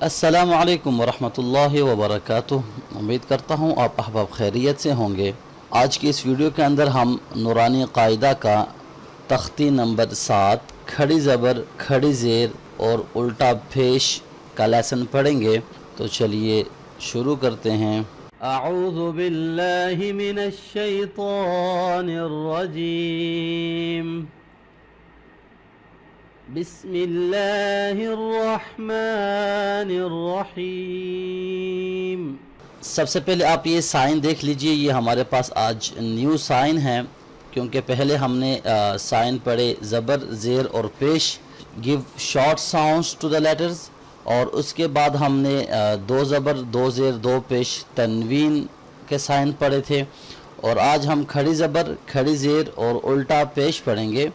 अस्सलामु अलैकुम वरहमतुल्लाहि वबरकातुह। उम्मीद करता हूँ आप अहबाब खैरियत से होंगे। आज की इस वीडियो के अंदर हम नूरानी कायदा का तख्ती नंबर 7 खड़ी ज़बर खड़ी ज़ेर और उल्टा पेश का लेसन पढ़ेंगे। तो चलिए शुरू करते हैं। अऊज़ु बिल्लाहि मिनश शैतानिर रजीम। बिस्मिल्लाहिर्रहमानिर्रहीम। सबसे पहले आप ये साइन देख लीजिए, ये हमारे पास आज न्यू साइन है, क्योंकि पहले हमने साइन पढ़े ज़बर ज़ेर और पेश, give short sounds to the letters, और उसके बाद हमने दो ज़बर दो ज़ेर दो पेश तनवीन के साइन पढ़े थे। और आज हम खड़ी ज़बर खड़ी ज़ेर और उल्टा पेश पढ़ेंगे।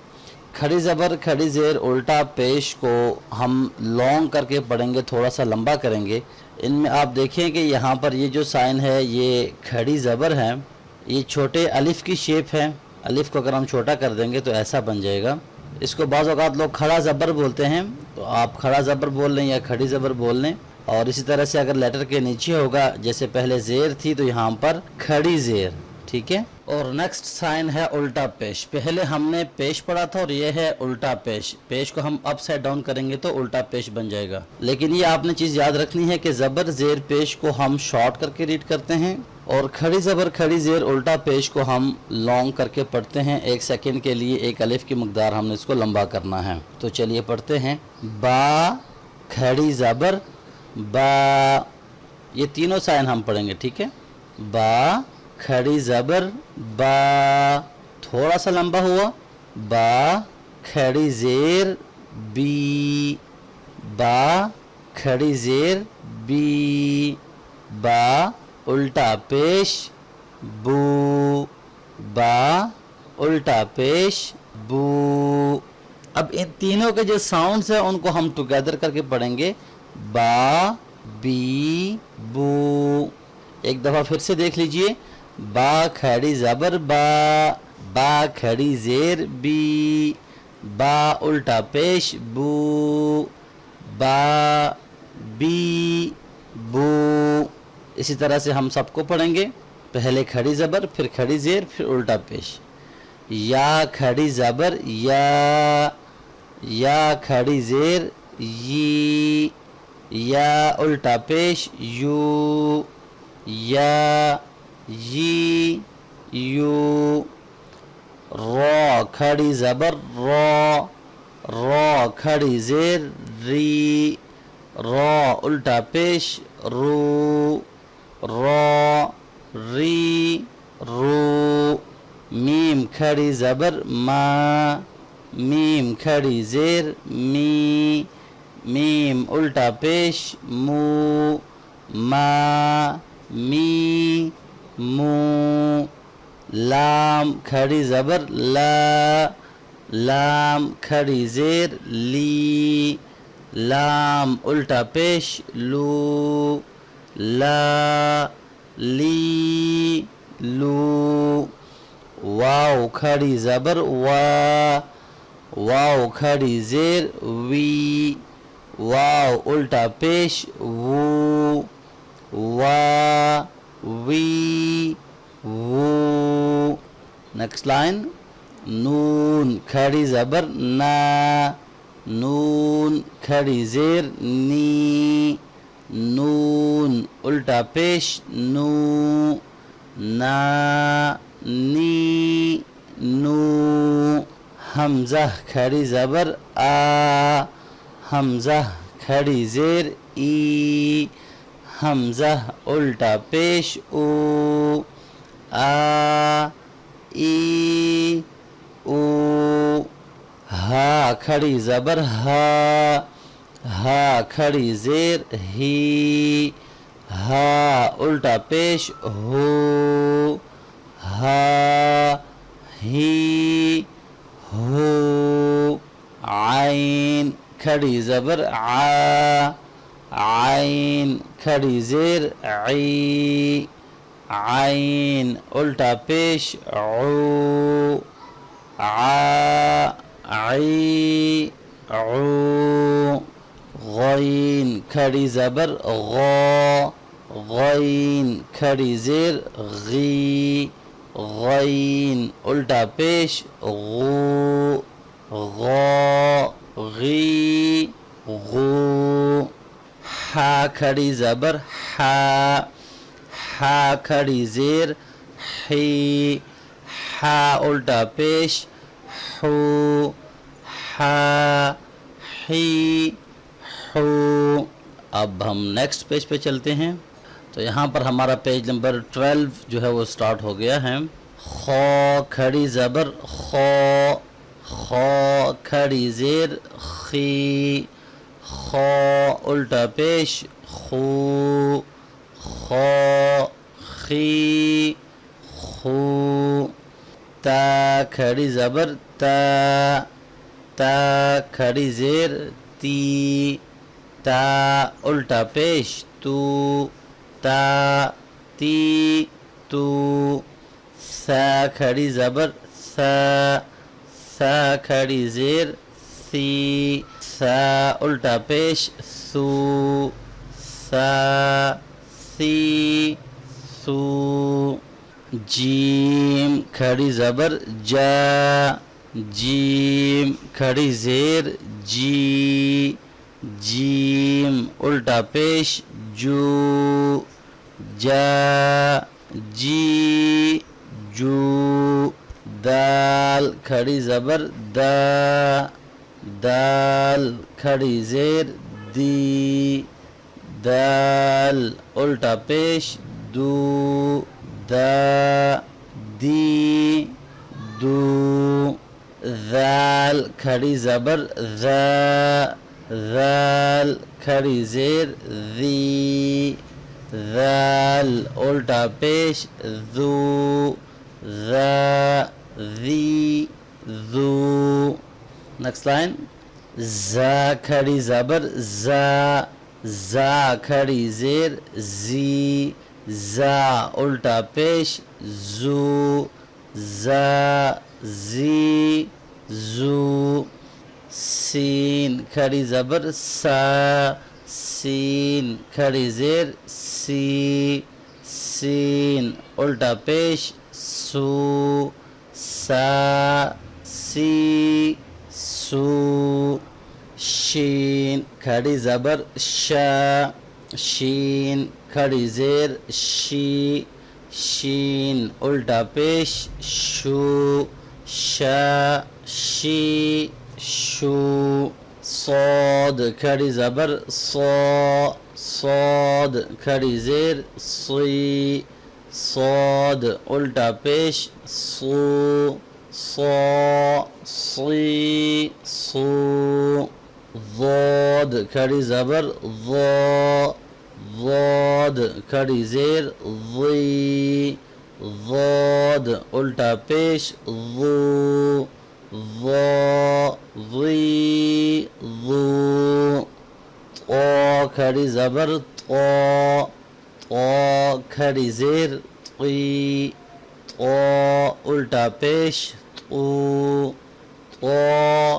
खड़ी ज़बर खड़ी ज़ेर उल्टा पेश को हम लॉन्ग करके पढ़ेंगे, थोड़ा सा लंबा करेंगे। इनमें आप देखें कि यहाँ पर ये जो साइन है ये खड़ी ज़बर है, ये छोटे अलिफ़ की शेप है। अलिफ़ को अगर हम छोटा कर देंगे तो ऐसा बन जाएगा। इसको बाज़ औक़ात लोग खड़ा ज़बर बोलते हैं, तो आप खड़ा ज़बर बोल लें या खड़ी ज़बर बोल लें। और इसी तरह से अगर लेटर के नीचे होगा, जैसे पहले ज़ेर थी तो यहाँ पर खड़ी ज़ेर, ठीक है। और नेक्स्ट साइन है उल्टा पेश। पहले हमने पेश पढ़ा था और ये है उल्टा पेश। पेश को हम अपसाइड डाउन करेंगे तो उल्टा पेश बन जाएगा। लेकिन ये आपने चीज़ याद रखनी है कि ज़बर ज़ेर पेश को हम शॉर्ट करके रीड करते हैं और खड़ी ज़बर खड़ी ज़ेर उल्टा पेश को हम लॉन्ग करके पढ़ते हैं। एक सेकंड के लिए एक अलिफ की मकदार हमने इसको लंबा करना है। तो चलिए पढ़ते हैं। बा खड़ी ज़बर बा, ये तीनों साइन हम पढ़ेंगे, ठीक है। बा खड़ी ज़बर बा, थोड़ा सा लंबा हुआ। बा खड़ी ज़ेर बी, बा खड़ी ज़ेर बी। बा उल्टा पेश बू, बा उल्टा पेश बू। अब इन तीनों के जो साउंड्स हैं उनको हम टुगेदर करके पढ़ेंगे। बा बी बू। एक दफ़ा फिर से देख लीजिए। बा खड़ी ज़बर बा, बा खड़ी ज़ेर बी, बा उल्टा पेश बू, बा बी बू। इसी तरह से हम सबको पढ़ेंगे। पहले खड़ी ज़बर फिर खड़ी ज़ेर फिर उल्टा पेश। या खड़ी ज़बर या खड़ी ज़ेर यी, या उल्टा पेश यू, या यी यू। रॉ खड़ी ज़बर रॉ, रॉ खड़ी ज़ेर री, रॉ उल्टा पेश रू, रॉ री रू। मीम खड़ी ज़बर मा, मीम खड़ी ज़ेर मी, मीम उल्टा पेश मू, मा मी मू। लाम खड़ी ज़बर ला, लाम खड़ी ज़ेर ली, लाम उल्टा पेश लू, ला ली लू। वाव खड़ी ज़बर वा, वाव खड़ी ज़ेर वी, वाव उल्टा पेश वू, वा वी वू। Next line. नून खड़ी ज़बर ना, नून खड़ी ज़ेर नी, नून उल्टा पेश नू, ना नी नू। हमज़ा खड़ी ज़बर आ, हमज़ा खड़ी ज़ेर ई, हमज़ा उल्टा पेश ऊ, आ ई ऊ। हा खड़ी ज़बर हा, हा खड़ी ज़ेर ही, हा उल्टा पेश हो, हा ही हो। आइन खड़ी ज़बर आ, आइन खड़ी ज़ेर आई, आइन उल्टा पेश ऊ, आ आई ऊ। غین کھڑی زبر غو، غین کھڑی زیر غی، غین الٹا پیش غو، غو غی غو، ہا کھڑی زبر ہا، ہا کھڑی زیر حی، ہا الٹا پیش حو، ہا حی حو۔ اب ہم نیکسٹ پیج پہ چلتے ہیں، تو یہاں پر ہمارا پیج نمبر 12 جو ہے وہ سٹارٹ ہو گیا ہے۔ خو کھڑی زبر خو، خو کھڑی زیر خی، خو الٹا پیش خو، خو خی خو، تا کھڑی زبر تا، تا کھڑی زیر تی، تا الٹا پیش تو، تا تی تو، سا کھڑی زبر سا، سا کھڑی زیر سی، سا الٹا پیش سو، سا سی سو، جیم کھڑی زبر جا، جیم کھڑی زیر جی، جیم الٹا پیش جو، جا جی جو، دال کھڑی زبر دا، دال کھڑی زیر دی، دال الٹا پیش دو، دا دی دو، ذال کھڑی زبر ذا، ذال کھڑی زیر ذی، ذال الٹا پیش ذو، ذا ذی ذو۔ نیکسٹ لائن، زا کھڑی زبر زا، زا کھڑی زیر زی، زا الٹا پیش زو، زا زی زو، سین کھڑی زبر سا، سین کھڑی زیر سی، سین الٹا پیش سو، سا سی سو، شین کھڑی زبر شا، شین کھڑی زیر شی، شین الٹا پیش شو، شا شی شو، صاد کھڑی زبر صا، صاد کھڑی زیر صی، صاد الٹا پیش صو، صا صی صو، ضاد کھڑی زبر ضا، ضاد کھڑی زیر ضی، ضاد الٹا پیش ضو، ضا ضی ضو، طا کھڑی زبر طا، طا کھڑی زیر طی، طا الٹا پیش طو، طا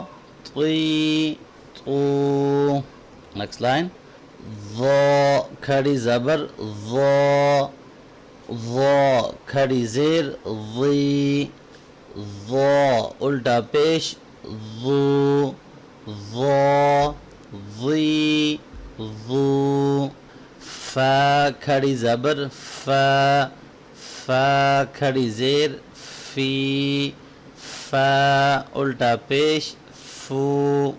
طی طو۔ نیکسٹ لائن، ضا کھڑی زبر ضا، ضا کھڑی زیر ضی، ضا الٹا پیش ضو، ضا ضی ضو، فا کھڑی زبر فا، فا کھڑی زیر فی، فا الٹا پیش فو،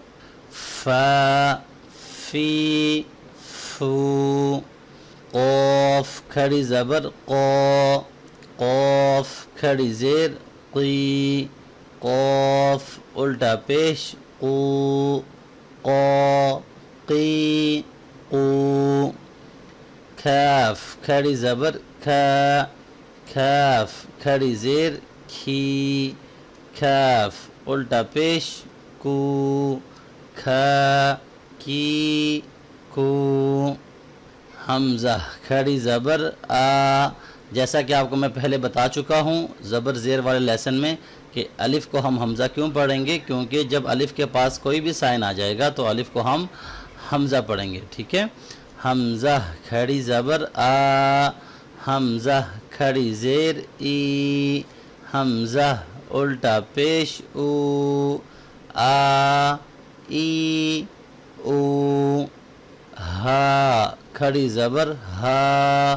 فا فی فو، قاف کھڑی زبر قا، قاف کھڑی زیر قی، قاف الٹا پیش قو، قا قی قو، کاف کھڑی زبر کھا، کاف کھڑی زیر کھی، کاف الٹا پیش کو، کھا کی کو، حمزہ کھڑی زبر آ، جیسا کہ آپ کو میں پہلے بتا چکا ہوں زبر زیر والے لیسن میں کہ الف کو ہم حمزہ کیوں پڑھیں گے، کیونکہ جب الف کے پاس کوئی بھی سائن آ جائے گا تو الف کو ہم حمزہ پڑھیں گے، ٹھیک ہے؟ حمزہ کھڑی زبر آ، حمزہ کھڑی زیر ای، حمزہ الٹا پیش او، آ ای او، ہا کھڑی زبر ہا،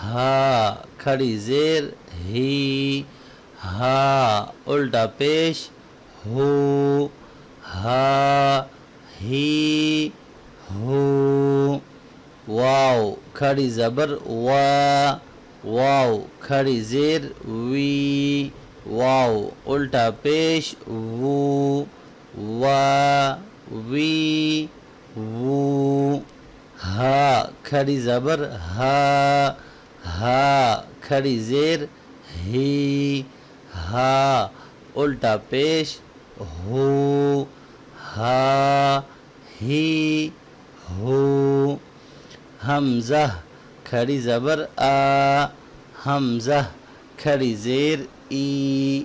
ہا کھڑی زیر ہی، ہا الٹا پیش ہو، ہا ہی ہو، واو کھڑی زبر وا، واو کھڑی زیر وی، واو الٹا پیش وو، وا وی وو، ہا کھڑی زبر ہا، ہا کھڑی زیر ہی، ہا الٹا پیش ہو، ہا ہی ہو، حمزہ کھڑی زبر آ، حمزہ کھڑی زیر ای،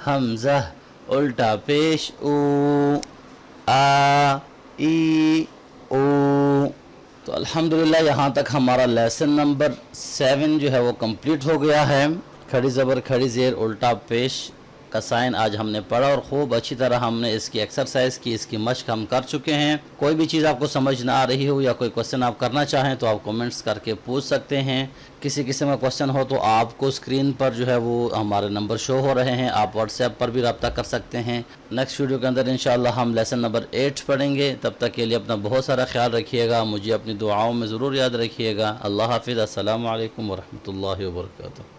حمزہ الٹا پیش او، آ ای او۔ تو الحمدللہ یہاں تک ہمارا لیسن نمبر 7 جو ہے وہ کمپلیٹ ہو گیا ہے۔ کھڑی زبر کھڑی زیر الٹا پیش کا سائن آج ہم نے پڑھا اور خوب اچھی طرح ہم نے اس کی ایکسرسائز کی، اس کی مشق ہم کر چکے ہیں۔ کوئی بھی چیز آپ کو سمجھ نہ آ رہی ہو یا کوئی کوسچن آپ کرنا چاہیں تو آپ کومنٹس کر کے پوچھ سکتے ہیں۔ کسی قسم کا کوسچن ہو تو آپ کو اسکرین پر جو ہے وہ ہمارے نمبر شو ہو رہے ہیں، آپ واٹس ایپ پر بھی رابطہ کر سکتے ہیں۔ نیکسٹ ویڈیو کے اندر انشاءاللہ ہم لیسن نمبر 8 پڑھیں گے۔ تب تک کے لیے اپنا بہت سارا خیال رکھیے گا، مجھے اپنی دعاؤں میں ضرور یاد رکھیے گا۔ اللہ حافظ، السلام علیکم ورحمۃ اللہ وبرکاتہ۔